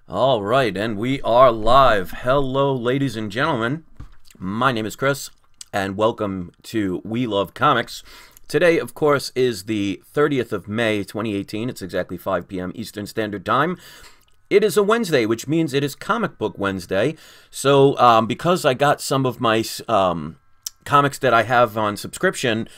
All right, and we are live. Hello, ladies and gentlemen. My name is Chris, and welcome to We Love Comics. Today, of course, is the 30th of May, 2018. It's exactly 5 p.m. Eastern Standard Time. It is a Wednesday, which means it is Comic Book Wednesday. So, because I got some of my comics that I have on subscription,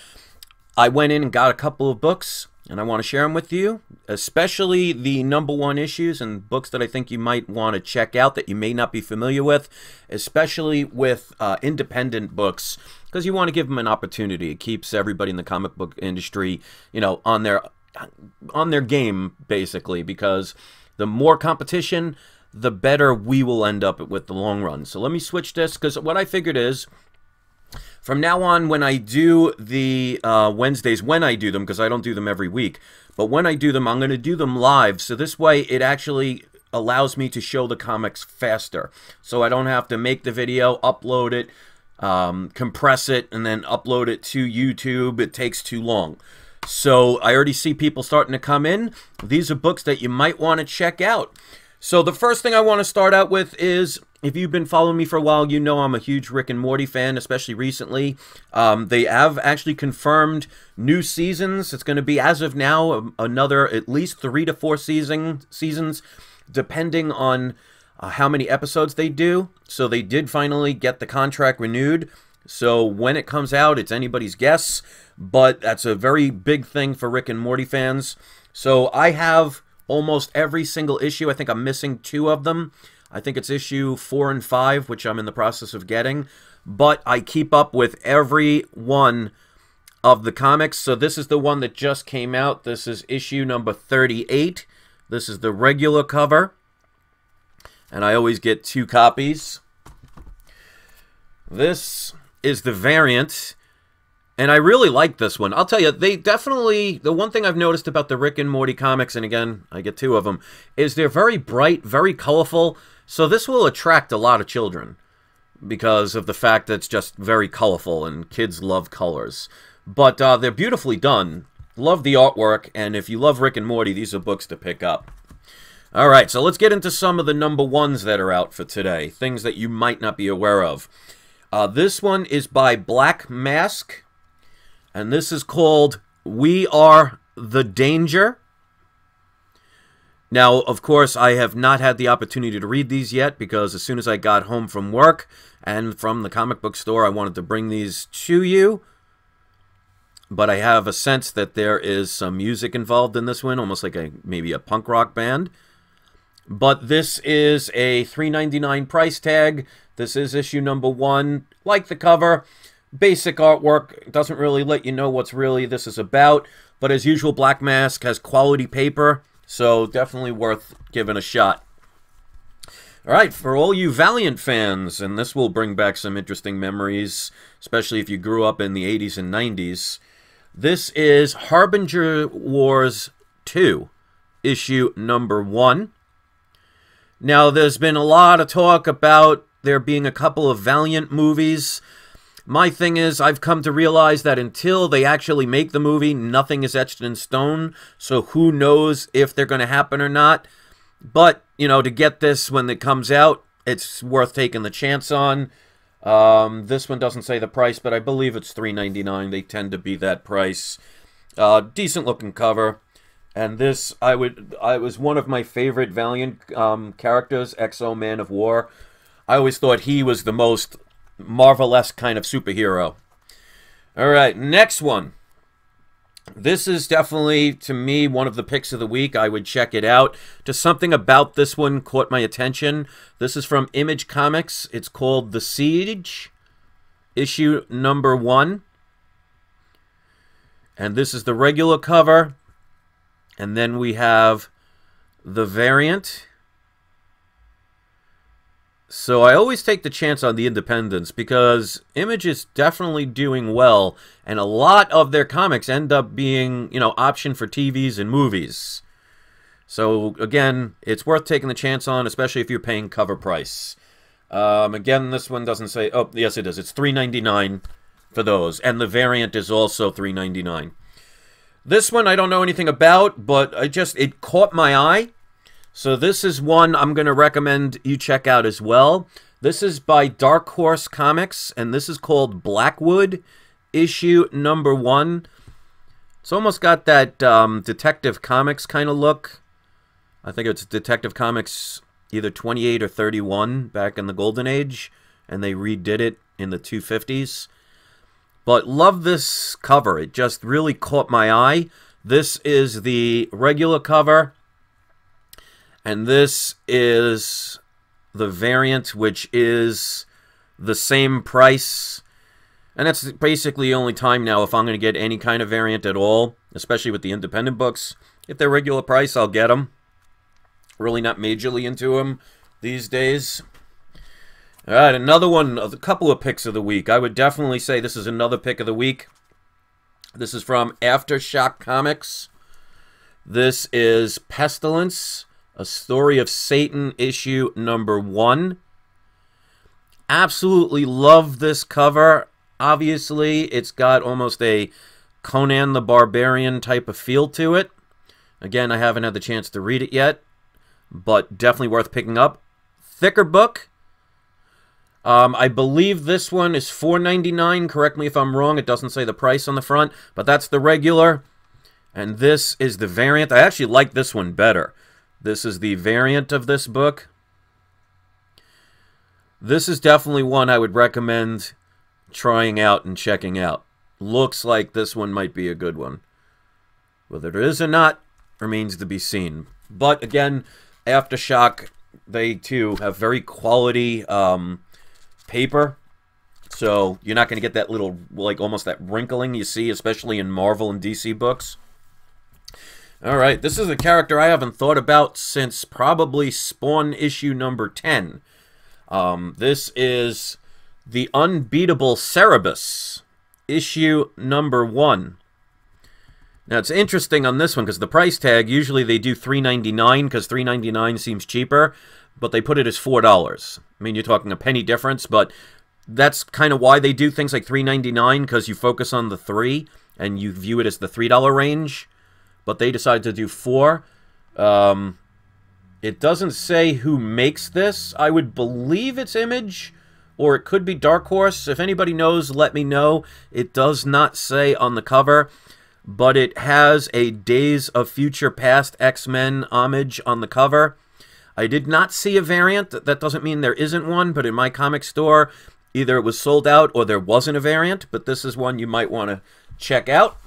I went in and got a couple of books, and I want to share them with you, especially the #1 issues and books that I think you might want to check out that you may not be familiar with, especially with independent books, because you want to give them an opportunity. It keeps everybody in the comic book industry, you know, on their game, basically, because the more competition, the better we will end up with the long run. So let me switch this, because what I figured is, from now on, when I do the Wednesdays, when I do them, because I don't do them every week, but when I do them, I'm going to do them live. So this way, it actually allows me to show the comics faster. So I don't have to make the video, upload it, compress it, and then upload it to YouTube. It takes too long. So I already see people starting to come in. These are books that you might want to check out. So the first thing I want to start out with is, if you've been following me for a while, you know I'm a huge Rick and Morty fan, especially recently. They have actually confirmed new seasons. It's going to be, as of now, another at least 3 to 4 seasons, depending on how many episodes they do. So they did finally get the contract renewed. So when it comes out, it's anybody's guess. But that's a very big thing for Rick and Morty fans. So I have almost every single issue. I think I'm missing 2 of them. I think it's issue 4 and 5, which I'm in the process of getting. But I keep up with every one of the comics. So this is the one that just came out. This is issue number 38. This is the regular cover. And I always get 2 copies. This is the variant. And I really like this one. I'll tell you, they definitely, the one thing I've noticed about the Rick and Morty comics, and again, I get 2 of them, is they're very bright, very colorful. So this will attract a lot of children because of the fact that it's just very colorful, and kids love colors. But they're beautifully done. Love the artwork, and if you love Rick and Morty, these are books to pick up. All right, so let's get into some of the #1s that are out for today, things that you might not be aware of. This one is by Black Mask. And this is called We Are the Danger. Now, of course, I have not had the opportunity to read these yet, because as soon as I got home from work and from the comic book store, I wanted to bring these to you. But I have a sense that there is some music involved in this one, almost like maybe a punk rock band. But this is a $3.99 price tag. This is issue #1. Like the cover. Basic artwork, doesn't really let you know what's really this is about, but as usual, Black Mask has quality paper, so definitely worth giving a shot. All right, for all you Valiant fans, and this will bring back some interesting memories, especially if you grew up in the 80s and 90s, this is Harbinger Wars 2, issue #1. Now, there's been a lot of talk about there being a couple of Valiant movies. My thing is, I've come to realize that until they actually make the movie, nothing is etched in stone. So who knows if they're going to happen or not. But, you know, to get this when it comes out, it's worth taking the chance on. This one doesn't say the price, but I believe it's $3.99. They tend to be that price. Decent looking cover. And this, I was one of my favorite Valiant characters, XO Man of War. I always thought he was the most Marvel-esque kind of superhero. All right, next one. This is definitely, to me, one of the picks of the week. I would check it out. Just something about this one caught my attention. This is from Image Comics. It's called The Siege, issue #1. And this is the regular cover. And then we have the variant. So I always take the chance on the independents, because Image is definitely doing well, and a lot of their comics end up being, you know, option for TVs and movies. So again, it's worth taking the chance on, especially if you're paying cover price. Again, this one doesn't say, oh, yes it is. It's $3.99 for those, and the variant is also $3.99. This one I don't know anything about, but it caught my eye. So this is one I'm going to recommend you check out as well. This is by Dark Horse Comics, and this is called Blackwood, issue number 1. It's almost got that Detective Comics kind of look. I think it's Detective Comics either 28 or 31 back in the Golden Age, and they redid it in the 250s. But love this cover. It just really caught my eye. This is the regular cover, and this is the variant, which is the same price. And that's basically the only time now if I'm going to get any kind of variant at all, especially with the independent books. If they're regular price, I'll get them. Really not majorly into them these days. All right, another one of a couple of picks of the week. I would definitely say this is another pick of the week. This is from Aftershock Comics. This is Pestilence, A Story of Satan, issue number 1. Absolutely love this cover. Obviously, it's got almost a Conan the Barbarian type of feel to it. Again, I haven't had the chance to read it yet, but definitely worth picking up. Thicker book. I believe this one is $4.99. Correct me if I'm wrong. It doesn't say the price on the front, but that's the regular. And this is the variant. I actually like this one better. This is the variant of this book. This is definitely one I would recommend trying out and checking out. Looks like this one might be a good one. Whether it is or not remains to be seen. But again, Aftershock, they too have very quality paper, so you're not going to get that little, like, almost that wrinkling you see, especially in Marvel and DC books. All right, this is a character I haven't thought about since probably Spawn issue number 10. This is the Unbeatable Cerebus, issue number 1. Now, it's interesting on this one because the price tag, usually they do $3.99 because $3.99 seems cheaper, but they put it as $4. I mean, you're talking a penny difference, but that's kind of why they do things like $3.99, because you focus on the 3 and you view it as the $3 range, but they decided to do $4. It doesn't say who makes this. I would believe it's Image, or it could be Dark Horse. If anybody knows, let me know. It does not say on the cover, but it has a Days of Future Past X-Men homage on the cover. I did not see a variant. That doesn't mean there isn't one, but in my comic store, either it was sold out or there wasn't a variant, but this is one you might want to check out.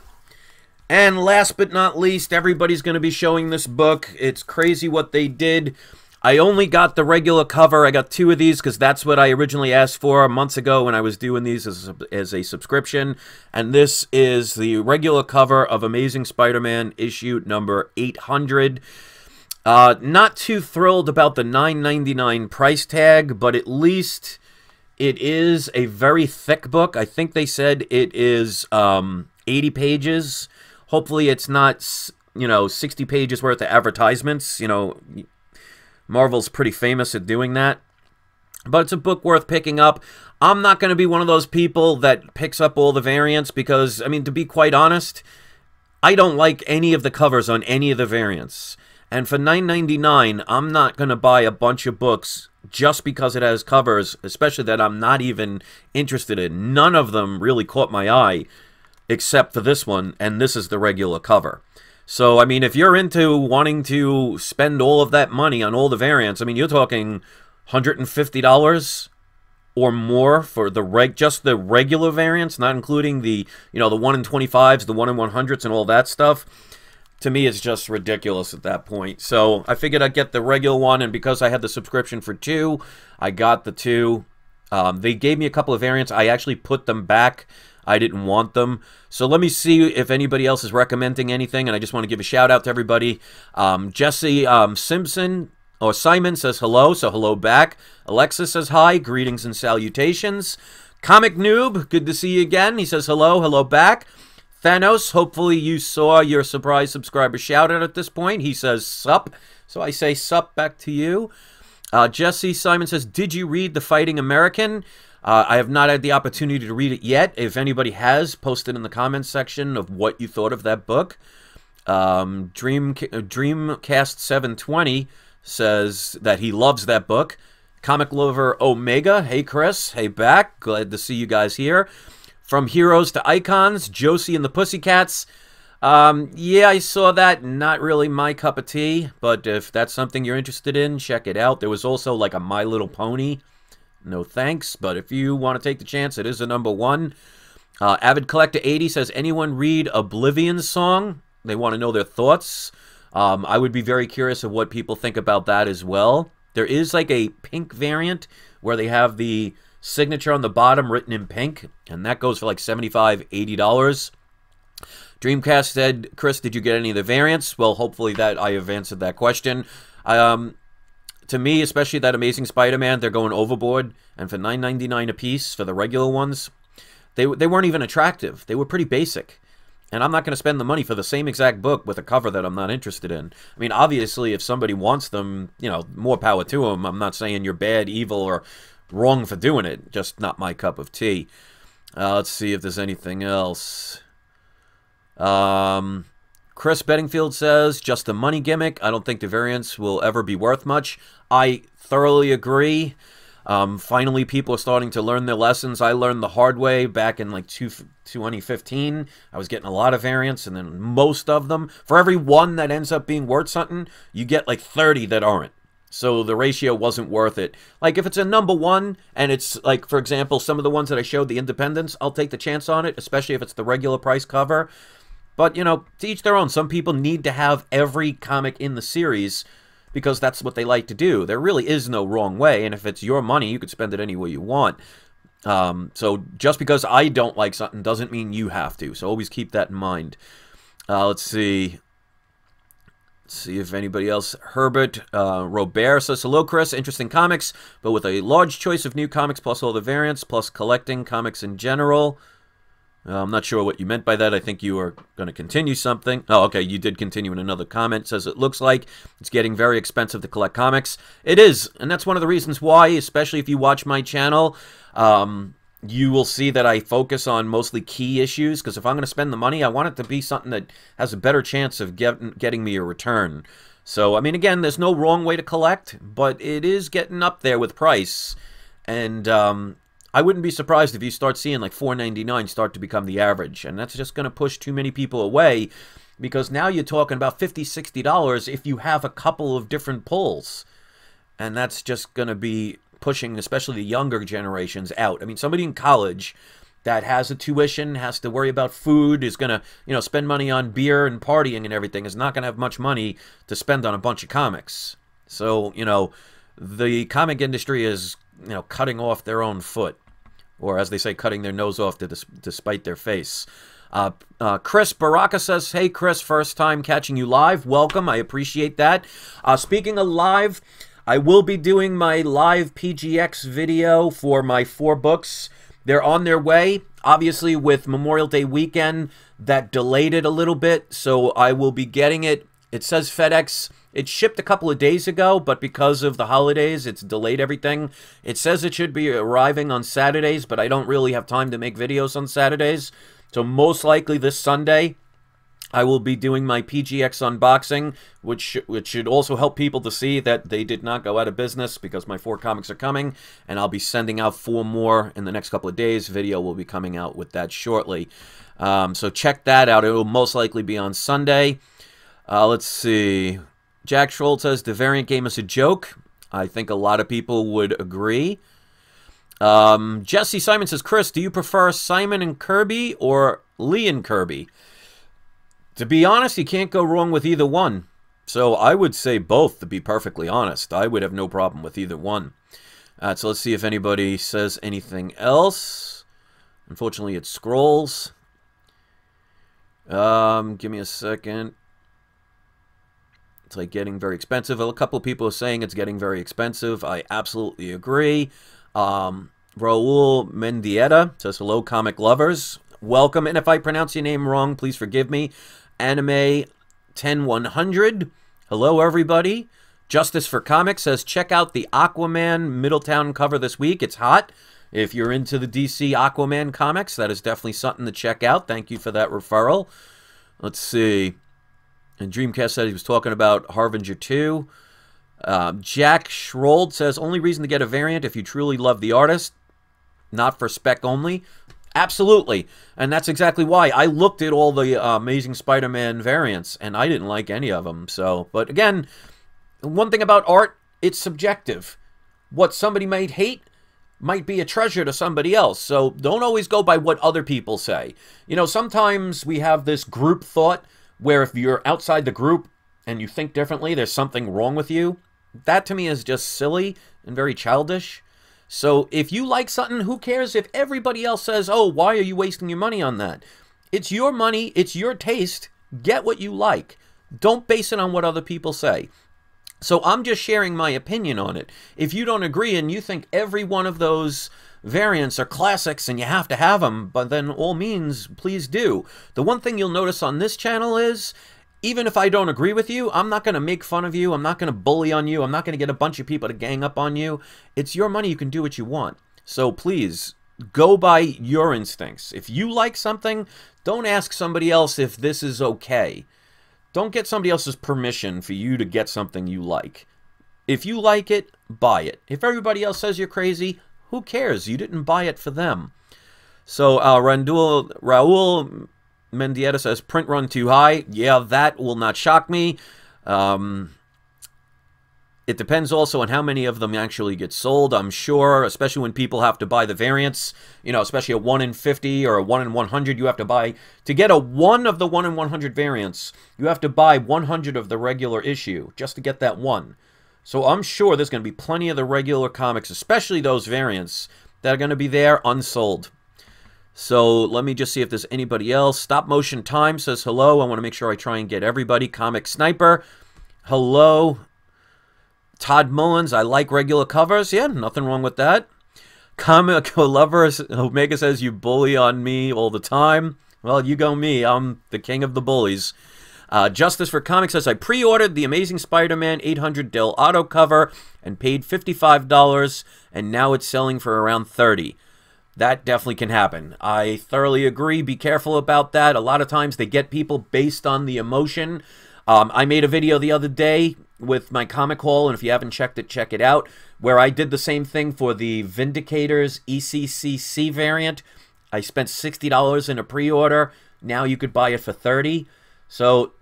And last but not least, everybody's going to be showing this book. It's crazy what they did. I only got the regular cover. I got 2 of these because that's what I originally asked for months ago when I was doing these as a subscription. And this is the regular cover of Amazing Spider-Man issue number 800. Not too thrilled about the $9.99 price tag, but at least it is a very thick book. I think they said it is 80 pages. Hopefully it's not, 60 pages worth of advertisements. Marvel's pretty famous at doing that. But it's a book worth picking up. I'm not going to be one of those people that picks up all the variants because, I mean, to be quite honest, I don't like any of the covers on any of the variants. And for $9.99, I'm not going to buy a bunch of books just because it has covers, especially that I'm not even interested in. None of them really caught my eye, except for this one, and this is the regular cover. So, I mean, if you're into wanting to spend all of that money on all the variants, I mean, you're talking $150 or more for just the regular variants, not including the, the 1 in 25s, the 1 in 100s, and all that stuff. To me, it's just ridiculous at that point. So I figured I'd get the regular one, and because I had the subscription for 2, I got the 2. They gave me a couple of variants. I actually put them back. I didn't want them. So let me see if anybody else is recommending anything, and I just want to give a shout-out to everybody. Jesse Simon says hello, so hello back. Alexis says hi, greetings and salutations. Comic Noob, good to see you again. He says hello, hello back. Thanos, hopefully you saw your surprise subscriber shout-out at this point. He says sup, so I say sup back to you. Jesse Simon says, did you read The Fighting American? I have not had the opportunity to read it yet. If anybody has, post it in the comments section of what you thought of that book. Dreamcast 720 says that he loves that book. Comic Lover Omega, hey Chris, hey back, glad to see you guys here. From Heroes to Icons, Josie and the Pussycats. Yeah, I saw that. Not really my cup of tea, but if that's something you're interested in, check it out. There was also like a My Little Pony. No thanks, but if you want to take the chance, it is a #1. Avid Collector 80 says, anyone read Oblivion's song? They want to know their thoughts. I would be very curious of what people think about that as well. There is like a pink variant where they have the signature on the bottom written in pink, and that goes for like $75, $80. Dreamcast said, Chris, did you get any of the variants? Well, hopefully that I have answered that question. To me, especially that Amazing Spider-Man, they're going overboard, and for $9.99 a piece for the regular ones, they weren't even attractive. They were pretty basic. And I'm not going to spend the money for the same exact book with a cover that I'm not interested in. I mean, obviously, if somebody wants them, you know, more power to them. I'm not saying you're bad, evil, or wrong for doing it. Just not my cup of tea. Let's see if there's anything else. Chris Bedingfield says, just a money gimmick. I don't think the variants will ever be worth much. I thoroughly agree. Finally, people are starting to learn their lessons. I learned the hard way back in like 2015. I was getting a lot of variants, and then most of them, for every one that ends up being worth something, you get like 30 that aren't. So the ratio wasn't worth it. Like if it's a #1 and it's like, for example, some of the ones that I showed, the independents, I'll take the chance on it, especially if it's the regular price cover. But, you know, to each their own. Some people need to have every comic in the series because that's what they like to do. There really is no wrong way, and if it's your money, you could spend it any way you want. So just because I don't like something doesn't mean you have to, so always keep that in mind. Let's see. Let's see if anybody else. Herbert Robert says, hello, Chris. Interesting comics, but with a large choice of new comics plus all the variants, plus collecting comics in general. I'm not sure what you meant by that. I think you are going to continue something. Oh, okay, you did continue in another comment. It says, it looks like it's getting very expensive to collect comics. It is, and that's one of the reasons why, especially if you watch my channel, you will see that I focus on mostly key issues, because if I'm going to spend the money, I want it to be something that has a better chance of getting me a return. So, I mean, again, there's no wrong way to collect, but it is getting up there with price, and I wouldn't be surprised if you start seeing like $4.99 start to become the average, and that's just going to push too many people away, because now you're talking about $50, $60 if you have a couple of different pulls, and that's just going to be pushing especially the younger generations out. I mean, somebody in college that has a tuition, has to worry about food, is going to, you know, spend money on beer and partying and everything, is not going to have much money to spend on a bunch of comics. So, you know, the comic industry is, you know, cutting off their own foot, or as they say, cutting their nose off to spite their face. Chris Baraka says, hey Chris, first time catching you live. Welcome, I appreciate that. Speaking of live, I will be doing my live PGX video for my 4 books. They're on their way. Obviously, with Memorial Day weekend, that delayed it a little bit, so I will be getting it. It says FedEx. It shipped a couple of days ago, but because of the holidays, it's delayed everything. It says it should be arriving on Saturdays, but I don't really have time to make videos on Saturdays. So most likely this Sunday, I will be doing my PGX unboxing, which should also help people to see that they did not go out of business, because my 4 comics are coming, and I'll be sending out 4 more in the next couple of days. Video will be coming out with that shortly. So check that out. It will most likely be on Sunday. Let's see. Jack Schroll says, the variant game is a joke. I think a lot of people would agree. Jesse Simon says, Chris, do you prefer Simon and Kirby or Lee and Kirby? To be honest, you can't go wrong with either one. So I would say both, to be perfectly honest. I would have no problem with either one. So let's see if anybody says anything else. Unfortunately, it scrolls. Give me a second. It's like getting very expensive. A couple of people are saying it's getting very expensive. I absolutely agree. Raul Mendieta says, hello, comic lovers. Welcome. And if I pronounce your name wrong, please forgive me. Anime 10100. Hello, everybody. Justice for Comics says, check out the Aquaman Middletown cover this week. It's hot. If you're into the DC Aquaman comics, that is definitely something to check out. Thank you for that referral. Let's see. And Dreamcast said he was talking about Harbinger 2. Jack Schrold says, only reason to get a variant if you truly love the artist, not for spec only. Absolutely. And that's exactly why. I looked at all the Amazing Spider-Man variants, and I didn't like any of them. So, but again, one thing about art, it's subjective. What somebody might hate might be a treasure to somebody else. So don't always go by what other people say. You know, sometimes we have this group thought where if you're outside the group and you think differently, there's something wrong with you. That to me is just silly and very childish. So if you like something, who cares if everybody else says, oh, why are you wasting your money on that? It's your money. It's your taste. Get what you like. Don't base it on what other people say. So I'm just sharing my opinion on it. If you don't agree and you think every one of those variants are classics and you have to have them, but then all means, please do. The one thing you'll notice on this channel is, even if I don't agree with you, I'm not going to make fun of you. I'm not going to bully on you. I'm not going to get a bunch of people to gang up on you. It's your money. You can do what you want. So please, go by your instincts. If you like something, don't ask somebody else if this is okay. Don't get somebody else's permission for you to get something you like. If you like it, buy it. If everybody else says you're crazy, who cares? You didn't buy it for them. So Raul Mendieta says, print run too high. Yeah, that will not shock me. It depends also on how many of them actually get sold, I'm sure, especially when people have to buy the variants. You know, especially a 1 in 50 or a 1 in 100 you have to buy. To get a 1 of the 1 in 100 variants, you have to buy 100 of the regular issue just to get that 1. So I'm sure there's going to be plenty of the regular comics, especially those variants, that are going to be there unsold. So let me just see if there's anybody else. Stop Motion Time says hello. I want to make sure I try and get everybody. Comic Sniper, hello. Todd Mullins, I like regular covers. Yeah, nothing wrong with that. Comic Lovers, Omega says you bully on me all the time. Well, you go me. I'm the king of the bullies. Justice for Comics says, I pre-ordered the Amazing Spider-Man 800 Del Auto cover and paid $55, and now it's selling for around $30. That definitely can happen. I thoroughly agree. Be careful about that. A lot of times they get people based on the emotion. I made a video the other day with my comic haul, and if you haven't checked it, check it out, where I did the same thing for the Vindicators ECCC variant. I spent $60 in a pre-order. Now you could buy it for $30. So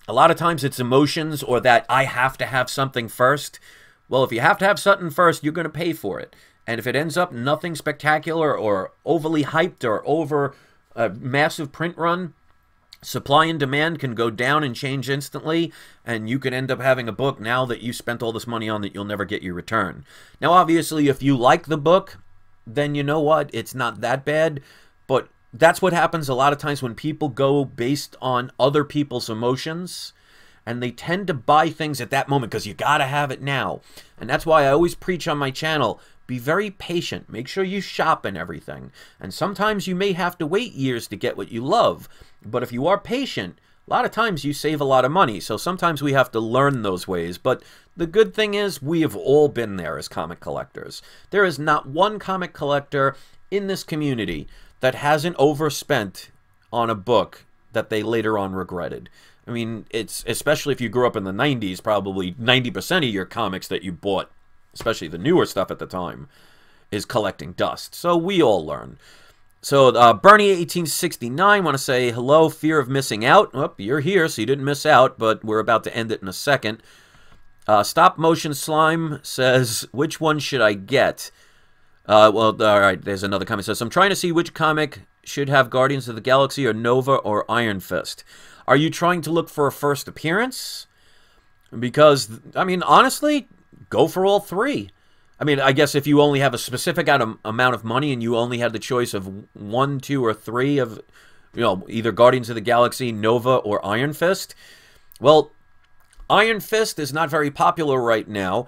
a lot of times it's emotions or that I have to have something first. Well, if you have to have something first, you're going to pay for it. And if it ends up nothing spectacular or overly hyped or over a massive print run, supply and demand can go down and change instantly, and you could end up having a book now that you spent all this money on that you'll never get your return. Now, obviously, if you like the book, then you know what? It's not that bad, but that's what happens a lot of times when people go based on other people's emotions, and they tend to buy things at that moment because you got to have it now. And that's why I always preach on my channel, be very patient. Make sure you shop and everything. And sometimes you may have to wait years to get what you love. But if you are patient, a lot of times you save a lot of money. So sometimes we have to learn those ways. But the good thing is we have all been there as comic collectors. There is not one comic collector in this community that hasn't overspent on a book that they later on regretted. I mean, it's especially if you grew up in the 90s, probably 90% of your comics that you bought, especially the newer stuff at the time, is collecting dust. So we all learn. So Bernie1869 want to say hello, fear of missing out. Oh, you're here, so you didn't miss out, but we're about to end it in a second. Stop Motion Slime says, which one should I get? Well, all right, there's another comment. It says, I'm trying to see which comic should have Guardians of the Galaxy or Nova or Iron Fist. Are you trying to look for a first appearance? Because, I mean, honestly, go for all three. I mean, I guess if you only have a specific amount of money and you only had the choice of 1, 2, or 3 of, you know, either Guardians of the Galaxy, Nova, or Iron Fist, well, Iron Fist is not very popular right now,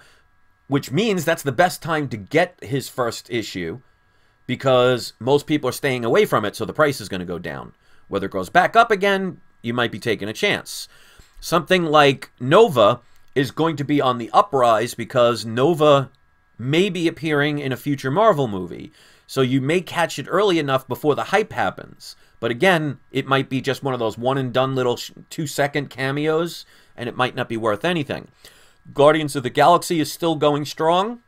which means that's the best time to get his first issue because most people are staying away from it, so the price is going to go down. Whether it goes back up again, you might be taking a chance. Something like Nova is going to be on the uprise because Nova may be appearing in a future Marvel movie. So you may catch it early enough before the hype happens. But again, it might be just one of those one-and-done little 2-second cameos, and it might not be worth anything. Guardians of the Galaxy is still going strong.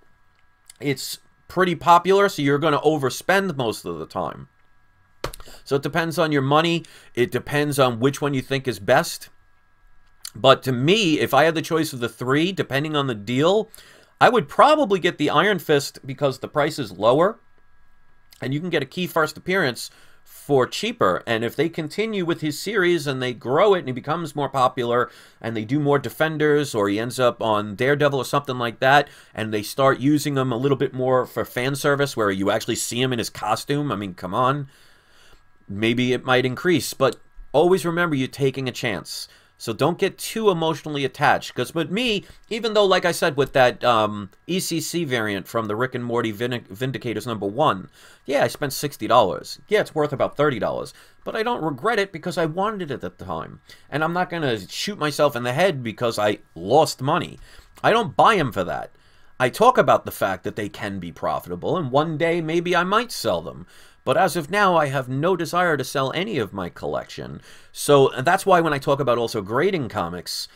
It's pretty popular, so you're going to overspend most of the time. So it depends on your money. It depends on which one you think is best. But to me, if I had the choice of the three, depending on the deal, I would probably get the Iron Fist because the price is lower. And you can get a key first appearance for cheaper. And if they continue with his series and they grow it and he becomes more popular and they do more Defenders, or he ends up on Daredevil or something like that, and they start using him a little bit more for fan service where you actually see him in his costume, I mean, come on. Maybe it might increase. But always remember, you're taking a chance. So don't get too emotionally attached. Because with me, even though, like I said, with that ECC variant from the Rick and Morty Vindicators #1, yeah, I spent $60. Yeah, it's worth about $30. But I don't regret it because I wanted it at the time. And I'm not going to shoot myself in the head because I lost money. I don't buy them for that. I talk about the fact that they can be profitable, and one day maybe I might sell them. But as of now, I have no desire to sell any of my collection. So that's why when I talk about also grading comics,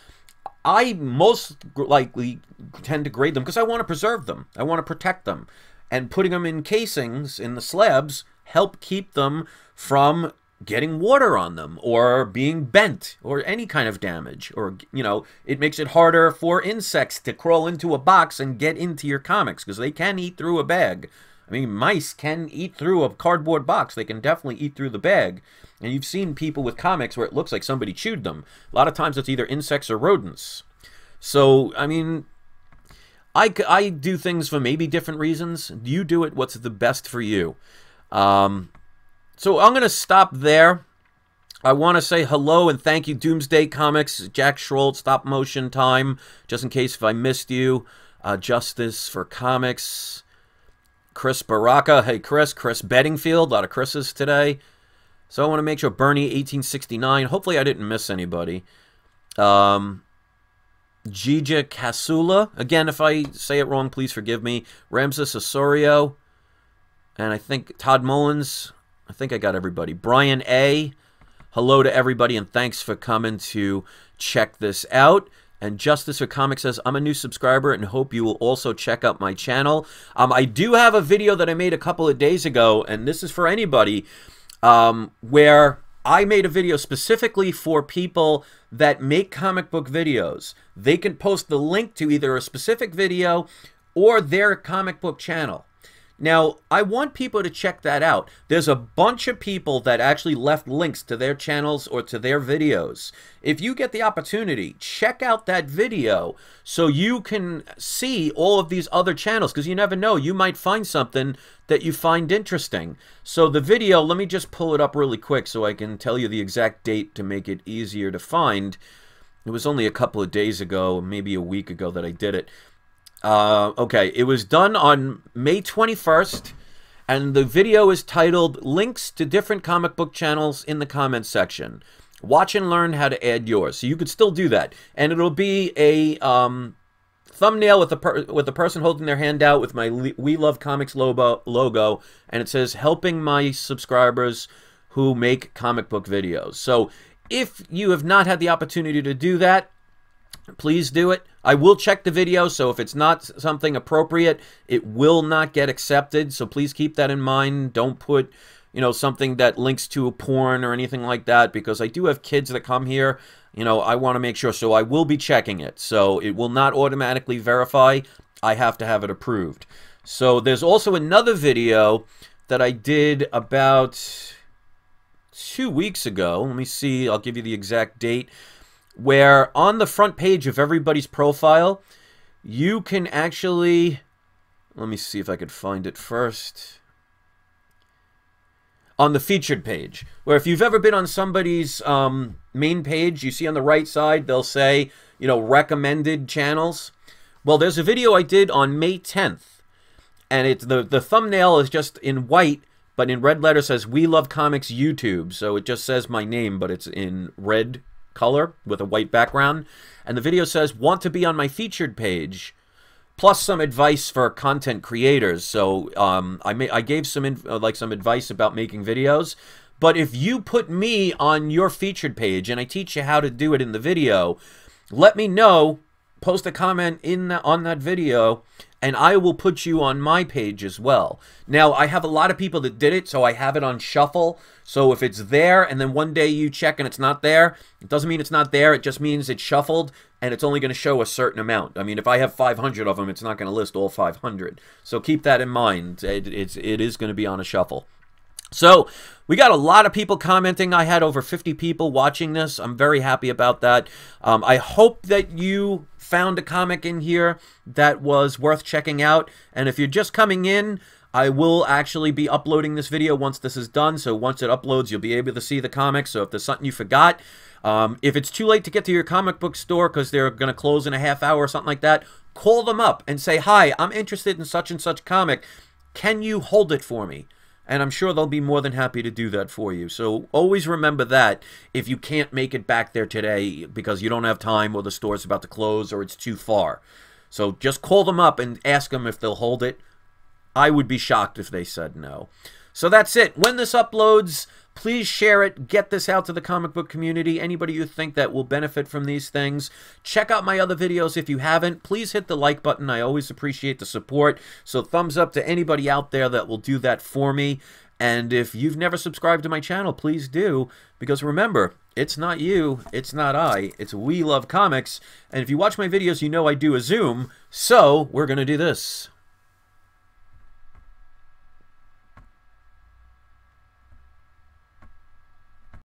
I most likely tend to grade them because I want to preserve them. I want to protect them. And putting them in casings, in the slabs, help keep them from getting water on them or being bent or any kind of damage. Or, you know, it makes it harder for insects to crawl into a box and get into your comics because they can eat through a bag. I mean, mice can eat through a cardboard box. They can definitely eat through the bag. And you've seen people with comics where it looks like somebody chewed them. A lot of times it's either insects or rodents. So, I mean, I do things for maybe different reasons. You do it what's the best for you. So I'm going to stop there. I want to say hello and thank you, Doomsday Comics, Jack Schrold, Stop Motion Time, just in case if I missed you. Justice for Comics. Chris Baraka, hey Chris Bedingfield, a lot of Chris's today. So I want to make sure Bernie 1869. Hopefully I didn't miss anybody. Gija Casula. Again, if I say it wrong, please forgive me. Ramses Osorio. And I think Todd Mullins. I think I got everybody. Brian A. Hello to everybody and thanks for coming to check this out. And Justice for Comics says, I'm a new subscriber and hope you will also check out my channel. I do have a video that I made a couple of days ago, and this is for anybody, where I made a video specifically for people that make comic book videos. They can post the link to either a specific video or their comic book channel. Now, I want people to check that out. There's a bunch of people that actually left links to their channels or to their videos. If you get the opportunity, check out that video so you can see all of these other channels, because you never know, you might find something that you find interesting. So the video, let me just pull it up really quick so I can tell you the exact date to make it easier to find. It was only a couple of days ago, maybe a week ago that I did it. Okay, it was done on May 21st, and the video is titled Links to Different Comic Book Channels in the Comments section. Watch and learn how to add yours. So you could still do that. And it'll be a thumbnail with the person holding their hand out with my We Love Comics logo, and it says, helping my subscribers who make comic book videos. So if you have not had the opportunity to do that, please do it. I will check the video, so if it's not something appropriate, it will not get accepted. So please keep that in mind. Don't put, you know, something that links to a porn or anything like that, because I do have kids that come here. You know, I want to make sure, so I will be checking it. So it will not automatically verify. I have to have it approved. So there's also another video that I did about 2 weeks ago. Let me see. I'll give you the exact date. Where on the front page of everybody's profile, you can actually, let me see if I could find it first. On the featured page, where if you've ever been on somebody's main page, you see on the right side, they'll say, you know, recommended channels. Well, there's a video I did on May 10th, and it's the thumbnail is just in white, but in red letters says We Love Comics YouTube. So it just says my name, but it's in red color with a white background, and the video says want to be on my featured page, plus some advice for content creators. So I gave some advice about making videos. But if you put me on your featured page and I teach you how to do it in the video, let me know, post a comment on that video, and I will put you on my page as well. Now, I have a lot of people that did it, so I have it on shuffle. So if it's there, and then one day you check and it's not there, it doesn't mean it's not there. It just means it's shuffled, and it's only going to show a certain amount. I mean, if I have 500 of them, it's not going to list all 500. So keep that in mind. It is going to be on a shuffle. So we got a lot of people commenting. I had over 50 people watching this. I'm very happy about that. I hope that you found a comic in here that was worth checking out. And if you're just coming in, I will actually be uploading this video once this is done. So once it uploads, you'll be able to see the comic. So if there's something you forgot, if it's too late to get to your comic book store because they're going to close in a half hour or something like that, call them up and say, hi, I'm interested in such and such comic. Can you hold it for me? And I'm sure they'll be more than happy to do that for you. So always remember that if you can't make it back there today because you don't have time or the store's about to close or it's too far. So just call them up and ask them if they'll hold it. I would be shocked if they said no. So that's it. When this uploads, please share it. Get this out to the comic book community. Anybody you think that will benefit from these things. Check out my other videos if you haven't. Please hit the like button. I always appreciate the support. So thumbs up to anybody out there that will do that for me. And if you've never subscribed to my channel, please do. Because remember, it's not you, it's not I, it's We Love Comics. And if you watch my videos, you know I do a zoom. So we're going to do this.